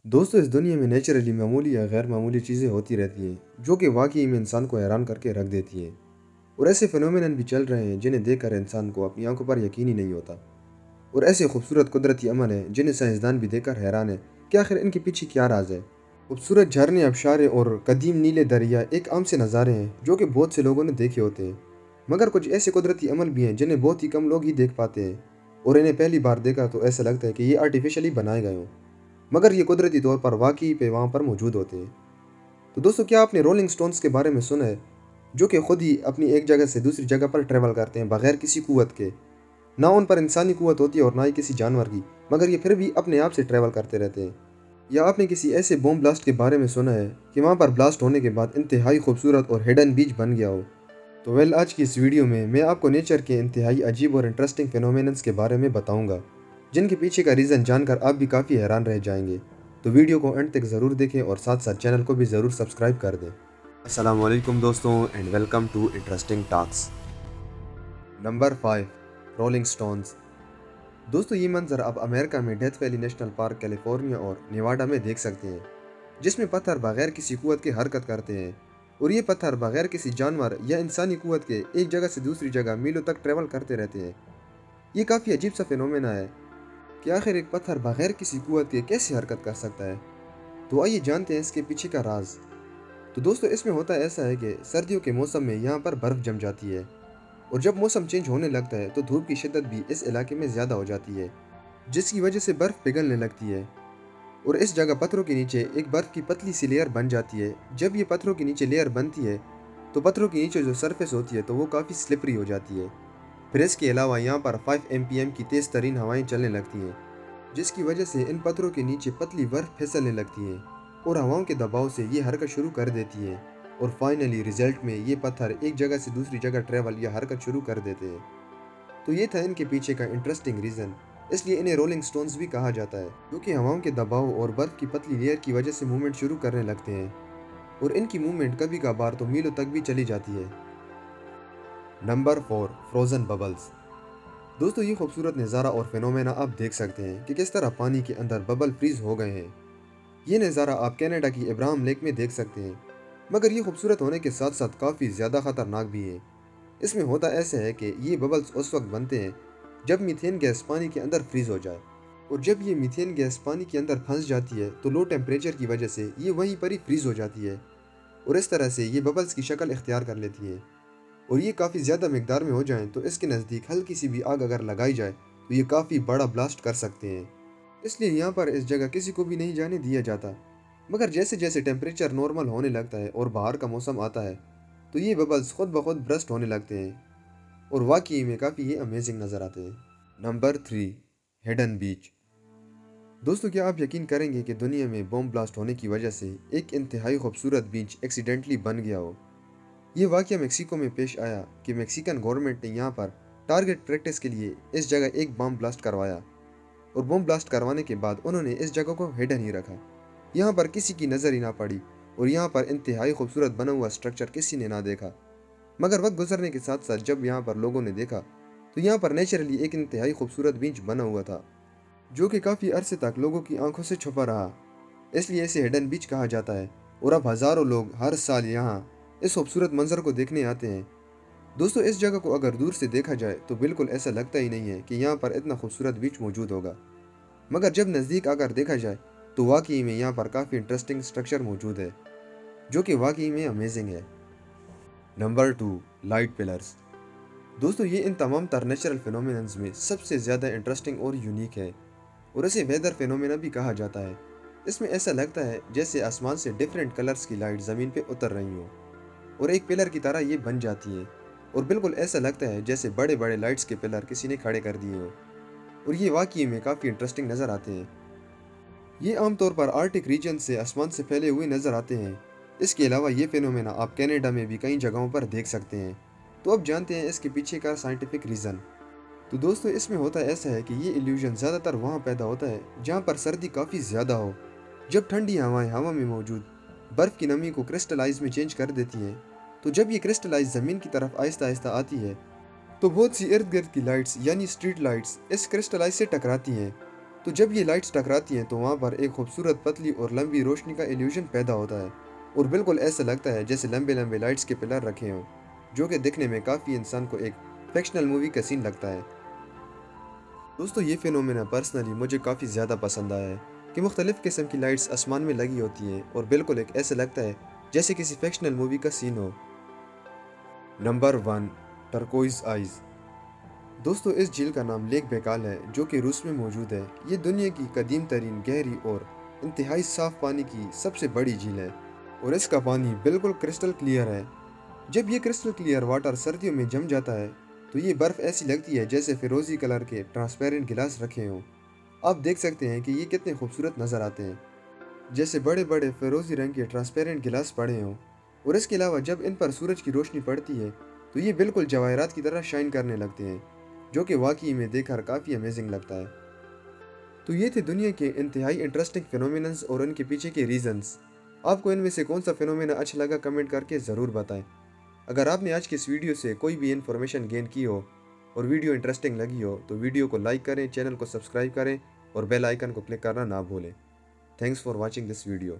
दोस्तों, इस दुनिया में नेचुरली मामूली या गैर मामूली चीज़ें होती रहती हैं जो कि वाकई में इंसान को हैरान करके रख देती हैं। और ऐसे फिनोमेनन भी चल रहे हैं जिन्हें देखकर इंसान को अपनी आंखों पर यकीन ही नहीं होता। और ऐसे खूबसूरत कुदरती अमल हैं जिन्हें साइंसदान भी देखकर हैरान है कि आखिर इनके पीछे क्या राज है। खूबसूरत झरने, आबशारें और कदीम नीले दरिया एक आम से नज़ारे हैं जो कि बहुत से लोगों ने देखे होते हैं। मगर कुछ ऐसे कुदरती अमल भी हैं जिन्हें बहुत ही कम लोग ही देख पाते हैं, और इन्हें पहली बार देखा तो ऐसा लगता है कि ये आर्टिफिशियली बनाए गए हों, मगर ये कुदरती तौर पर वाकई पे वहाँ पर मौजूद होते हैं। तो दोस्तों, क्या आपने रोलिंग स्टोन्स के बारे में सुना है, जो कि खुद ही अपनी एक जगह से दूसरी जगह पर ट्रैवल करते हैं बगैर किसी कुव्वत के। ना उन पर इंसानी कुव्वत होती है और ना ही किसी जानवर की, मगर ये फिर भी अपने आप से ट्रैवल करते रहते हैं। या आपने किसी ऐसे बॉम्ब ब्लास्ट के बारे में सुना है कि वहाँ पर ब्लास्ट होने के बाद इंतहाई खूबसूरत और हिडन बीच बन गया हो। तो आज की इस वीडियो में मैं आपको नेचर के इंतहाई अजीब और इंटरेस्टिंग फिनोमेनन्स के बारे में बताऊंगा, जिनके पीछे का रीज़न जानकर आप भी काफ़ी हैरान रह जाएंगे। तो वीडियो को एंड तक ज़रूर देखें और साथ साथ चैनल को भी ज़रूर सब्सक्राइब कर दें। अस्सलाम वालेकुम दोस्तों, and welcome to interesting talks. Number 5, rolling stones. दोस्तों, ये मंजर आप अमेरिका में death valley national park, California और नेवाडा में देख सकते हैं, जिसमें पत्थर बगैर किसी कुव्वत के हरकत करते हैं। और ये पत्थर बगैर किसी जानवर या इंसानी कुव्वत के एक जगह से दूसरी जगह मीलों तक ट्रैवल करते रहते हैं। ये काफ़ी अजीब सा फिनोमेना है कि आखिर एक पत्थर बगैर किसी कुव्वत के कैसे हरकत कर सकता है। तो आइए जानते हैं इसके पीछे का राज। तो दोस्तों, इसमें होता ऐसा है कि सर्दियों के मौसम में यहाँ पर बर्फ़ जम जाती है, और जब मौसम चेंज होने लगता है तो धूप की शिद्दत भी इस इलाके में ज़्यादा हो जाती है, जिसकी वजह से बर्फ़ पिघलने लगती है। और इस जगह पत्थरों के नीचे एक बर्फ़ की पतली सी लेयर बन जाती है। जब ये पत्थरों के नीचे लेयर बनती है तो पत्थरों के नीचे जो सरफेस होती है तो वो काफ़ी स्लिपरी हो जाती है। फिर इसके अलावा यहाँ पर 5 एमपीएम की तेज़ तरीन हवाएं चलने लगती हैं, जिसकी वजह से इन पत्थरों के नीचे पतली बर्फ फिसलने लगती है और हवाओं के दबाव से ये हरकत शुरू कर देती है। और फाइनली रिजल्ट में ये पत्थर एक जगह से दूसरी जगह ट्रैवल या हरकत शुरू कर देते हैं। तो ये था इनके पीछे का इंटरेस्टिंग रीज़न। इसलिए इन्हें रोलिंग स्टोन्स भी कहा जाता है, क्योंकि हवाओं के दबाव और बर्फ की पतली लेयर की वजह से मूवमेंट शुरू करने लगते हैं, और इनकी मूवमेंट कभी कभार तो मीलों तक भी चली जाती है। Number 4, frozen bubbles. दोस्तों, ये खूबसूरत नज़ारा और फिनोमेना आप देख सकते हैं कि किस तरह पानी के अंदर बबल फ्रीज हो गए हैं। ये नज़ारा आप कनाडा की इब्राहिम लेक में देख सकते हैं, मगर ये खूबसूरत होने के साथ साथ काफ़ी ज़्यादा ख़तरनाक भी है। इसमें होता ऐसा है कि ये बबल्स उस वक्त बनते हैं जब मीथेन गैस पानी के अंदर फ्रीज हो जाए, और जब ये मीथेन गैस पानी के अंदर फंस जाती है तो लो टेम्परेचर की वजह से ये वहीं पर ही फ्रीज हो जाती है, और इस तरह से ये बबल्स की शक्ल इख्तियार कर लेती है। और ये काफ़ी ज़्यादा मकदार में हो जाएं तो इसके नज़दीक हल्की सी भी आग अगर लगाई जाए तो ये काफ़ी बड़ा ब्लास्ट कर सकते हैं। इसलिए यहाँ पर इस जगह किसी को भी नहीं जाने दिया जाता। मगर जैसे जैसे टेम्परेचर नॉर्मल होने लगता है और बाहर का मौसम आता है तो ये बबल्स खुद ब खुद ब्रस्ट होने लगते हैं, और वाकई में काफ़ी ये अमेजिंग नज़र आते हैं। नंबर 3, हिडन बीच। दोस्तों, क्या आप यकीन करेंगे कि दुनिया में बॉम्ब ब्लास्ट होने की वजह से एक इंतहाई खूबसूरत बीच एक्सीडेंटली बन गया हो। ये वाक़या मेक्सिको में पेश आया कि मेक्सिकन गवर्नमेंट ने यहाँ पर टारगेट प्रैक्टिस के लिए इस जगह एक बम ब्लास्ट करवाया, और बम ब्लास्ट करवाने के बाद उन्होंने इस जगह को हिडन ही रखा। यहाँ पर किसी की नज़र ही ना पड़ी, और यहाँ पर इंतहाई खूबसूरत बना हुआ स्ट्रक्चर किसी ने ना देखा। मगर वक्त गुजरने के साथ साथ जब यहाँ पर लोगों ने देखा तो यहाँ पर नेचुरली एक इंतहाई खूबसूरत बीच बना हुआ था, जो कि काफ़ी अरसे तक लोगों की आंखों से छुपा रहा। इसलिए इसे हिडन बीच कहा जाता है, और अब हज़ारों लोग हर साल यहाँ इस खूबसूरत मंजर को देखने आते हैं। दोस्तों, इस जगह को अगर दूर से देखा जाए तो बिल्कुल ऐसा लगता ही नहीं है कि यहाँ पर इतना खूबसूरत बीच मौजूद होगा, मगर जब नज़दीक आकर देखा जाए तो वाकई में यहाँ पर काफ़ी इंटरेस्टिंग स्ट्रक्चर मौजूद है, जो कि वाकई में अमेजिंग है। Number 2, light pillars. दोस्तों, ये इन तमाम तर नेचुरल फिनोमिनन्स में सबसे ज़्यादा इंटरेस्टिंग और यूनिक है, और इसे वेदर फिनोमेना भी कहा जाता है। इसमें ऐसा लगता है जैसे आसमान से डिफरेंट कलर्स की लाइट ज़मीन पे उतर रही हो, और एक पिलर की तरह ये बन जाती है, और बिल्कुल ऐसा लगता है जैसे बड़े बड़े लाइट्स के पिलर किसी ने खड़े कर दिए हो, और ये वाकई में काफ़ी इंटरेस्टिंग नज़र आते हैं। ये आमतौर पर आर्टिक रीजन से आसमान से फैले हुए नज़र आते हैं। इसके अलावा ये फिनोमेना आप कनाडा में भी कई जगहों पर देख सकते हैं। तो अब जानते हैं इसके पीछे का साइंटिफिक रीज़न। तो दोस्तों, इसमें होता ऐसा है कि ये इल्यूजन ज़्यादातर वहाँ पैदा होता है जहाँ पर सर्दी काफ़ी ज़्यादा हो। जब ठंडी हवाएं हवा में मौजूद बर्फ़ की नमी को क्रिस्टलाइज में चेंज कर देती हैं, तो जब ये क्रिस्टलाइज ज़मीन की तरफ आहिस्ता आहिस्ता आती है तो बहुत सी इर्द गिर्द की लाइट्स यानी स्ट्रीट लाइट्स इस क्रिस्टलाइज से टकराती हैं, तो जब ये लाइट्स टकराती हैं तो वहाँ पर एक खूबसूरत पतली और लंबी रोशनी का इल्यूजन पैदा होता है और बिल्कुल ऐसा लगता है जैसे लंबे लंबे लाइट्स के पिलर रखे हों, जो कि दिखने में काफ़ी इंसान को एक फिक्शनल मूवी का सीन लगता है। दोस्तों, ये फिनोमेना पर्सनली मुझे काफ़ी ज़्यादा पसंद आया है कि मुख्तलिफ़ किस्म की लाइट्स आसमान में लगी होती हैं और बिल्कुल एक ऐसा लगता है जैसे किसी फिक्शनल मूवी का सीन हो। Number 1, turquoise eyes. दोस्तों, इस झील का नाम लेक बेकाल है जो कि रूस में मौजूद है। ये दुनिया की कदीम तरीन गहरी और इंतहाई साफ पानी की सबसे बड़ी झील है और इसका पानी बिल्कुल क्रिस्टल क्लियर है। जब ये क्रिस्टल क्लियर वाटर सर्दियों में जम जाता है तो ये बर्फ़ ऐसी लगती है जैसे फिरोज़ी कलर के ट्रांसपेरेंट गिलास रखे हों। आप देख सकते हैं कि ये कितने खूबसूरत नज़र आते हैं, जैसे बड़े बड़े फिरोज़ी रंग के ट्रांसपेरेंट गिलास पड़े हों। और इसके अलावा जब इन पर सूरज की रोशनी पड़ती है तो ये बिल्कुल जवाहरात की तरह शाइन करने लगते हैं, जो कि वाकई में देखकर काफ़ी अमेजिंग लगता है। तो ये थे दुनिया के इंतहाई इंटरेस्टिंग फिनोमिनन्स और उनके पीछे के रीजंस। आपको इनमें से कौन सा फिनोमेना अच्छा लगा कमेंट करके ज़रूर बताएं। अगर आपने आज की इस वीडियो से कोई भी इन्फॉर्मेशन गेन की हो और वीडियो इंटरेस्टिंग लगी हो तो वीडियो को लाइक करें, चैनल को सब्सक्राइब करें और बेल आइकन को क्लिक करना ना भूलें। Thanks for watching this video.